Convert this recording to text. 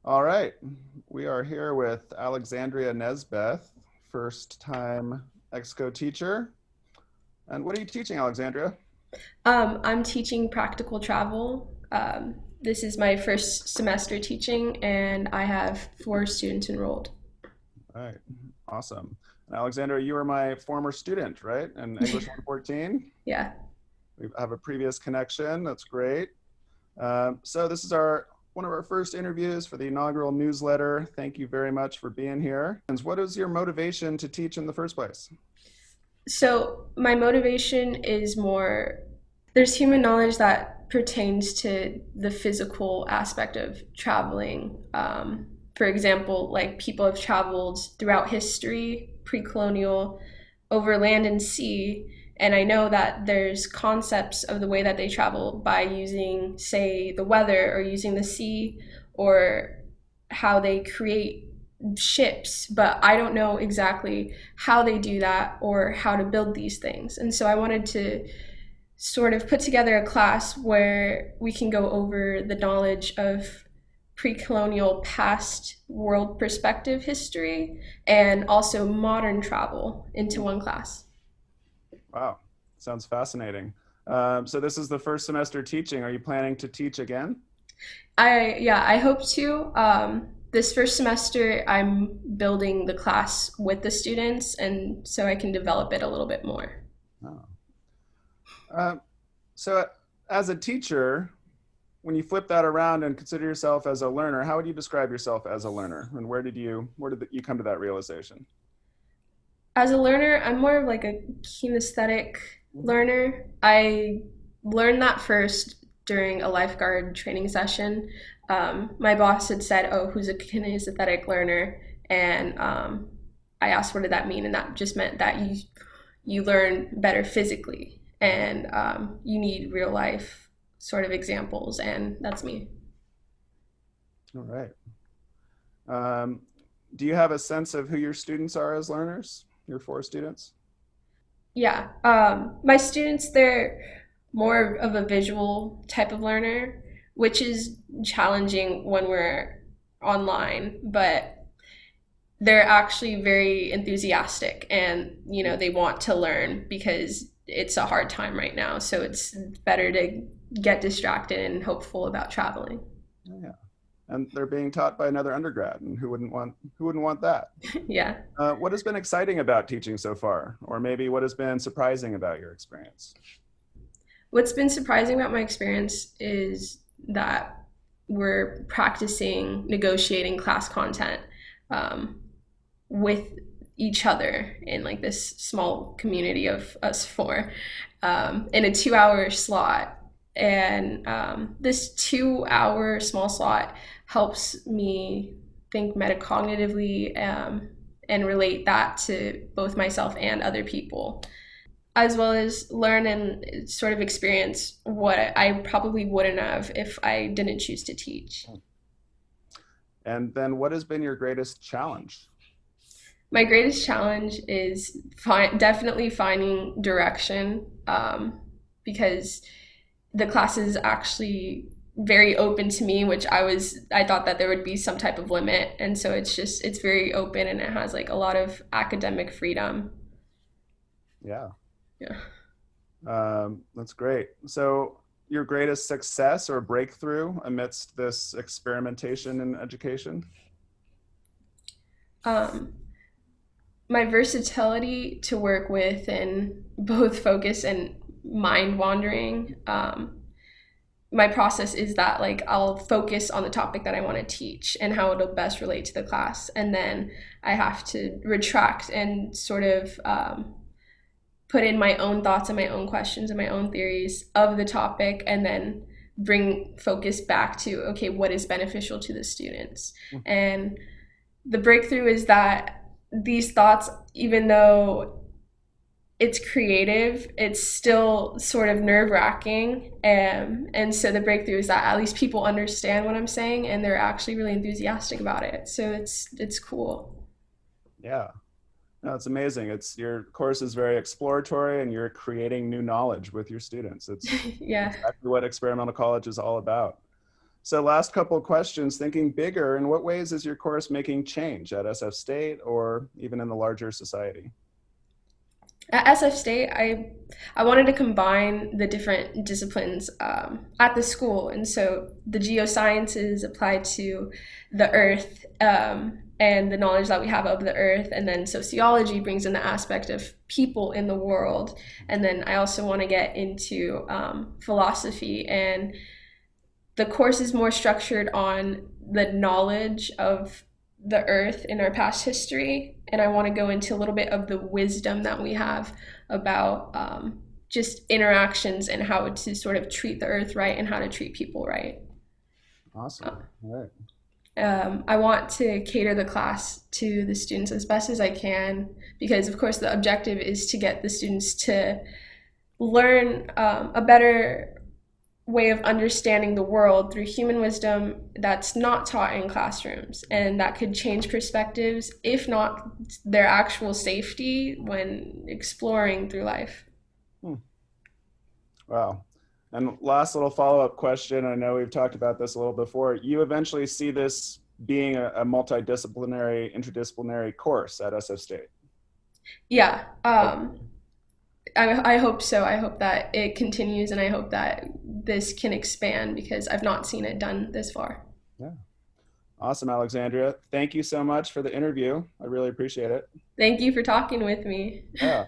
All right, we are here with Alexandria Nesbeth, first time ExCo teacher. And what are you teaching, Alexandria? I'm teaching practical travel. This is my first semester teaching, and I have 4 students enrolled. All right, awesome. And Alexandria, you were my former student, right? In English 114. Yeah. We have a previous connection. That's great. So this is our one of our first interviews for the inaugural newsletter. Thank you very much for being here. And what is your motivation to teach in the first place? So, my motivation is more there's human knowledge that pertains to the physical aspect of traveling. For example, like people have traveled throughout history, pre colonial, over land and sea. And I know that there's concepts of the way that they travel by using, say, the weather or using the sea or how they create ships, but I don't know exactly how they do that or how to build these things. And so I wanted to sort of put together a class where we can go over the knowledge of pre-colonial past world perspective history and also modern travel into one class. Wow, sounds fascinating. So this is the first semester teaching. Are you planning to teach again? I hope to. This first semester, I'm building the class with the students, and so I can develop it a little bit more. Oh. Uh, so as a teacher, when you flip that around and consider yourself as a learner, how would you describe yourself as a learner? And where did you come to that realization? As a learner, I'm more of like a kinesthetic learner. I learned that first during a lifeguard training session. My boss had said, "Oh, who's a kinesthetic learner?" And I asked, "What did that mean?" And that just meant that you learn better physically, and you need real life sort of examples, and that's me. All right. Um, do you have a sense of who your students are as learners, your 4 students? Yeah, my students, they're more of a visual type of learner, which is challenging when we're online, but they're actually very enthusiastic and, they want to learn because it's a hard time right now. So it's better to get distracted and hopeful about traveling. Oh, yeah. And they're being taught by another undergrad, and who wouldn't want that? Yeah. What has been exciting about teaching so far? Or maybe what has been surprising about your experience? What's been surprising about my experience is that we're practicing negotiating class content um, with each other in like this small community of us 4 in a 2-hour slot. And this 2-hour small slot helps me think metacognitively and relate that to both myself and other people, as well as learn and sort of experience what I probably wouldn't have if I didn't choose to teach. And then what has been your greatest challenge? My greatest challenge is definitely finding direction because the class is actually very open to me, which I thought that there would be some type of limit, and so it's very open and it has like a lot of academic freedom. Yeah, Yeah. that's great. So your greatest success or breakthrough amidst this experimentation in education? Um, my versatility to work with in both focus and mind wandering. My process is that like I'll focus on the topic that I want to teach and how it'll best relate to the class, and then I have to retract and sort of put in my own thoughts and my own questions and my own theories of the topic, and then bring focus back to, okay, what is beneficial to the students. And the breakthrough is that these thoughts, even though it's creative, it's still sort of nerve wracking. And so the breakthrough is that at least people understand what I'm saying and they're actually really enthusiastic about it. So it's cool. Yeah. No, it's amazing. Your course is very exploratory and you're creating new knowledge with your students. It's Yeah. exactly what experimental college is all about. So last couple of questions, thinking bigger, in what ways is your course making change at SF State or even in the larger society? At SF State, I wanted to combine the different disciplines at the school, and so the geosciences apply to the Earth and the knowledge that we have of the Earth, and then sociology brings in the aspect of people in the world, and then I also want to get into philosophy, and the course is more structured on the knowledge of the earth in our past history, and I want to go into a little bit of the wisdom that we have about just interactions and how to sort of treat the earth right and how to treat people right. Awesome. All right. I want to cater the class to the students as best as I can because, of course, the objective is to get the students to learn a better way of understanding the world through human wisdom that's not taught in classrooms and that could change perspectives, if not their actual safety when exploring through life. Hmm. Wow. And last little follow-up question. I know we've talked about this a little before. You eventually see this being a multidisciplinary, interdisciplinary course at SF State? Yeah. I hope so. I hope that it continues and I hope that this can expand because I've not seen it done this far. Yeah. Awesome, Alexandria. Thank you so much for the interview. I really appreciate it. Thank you for talking with me. Yeah.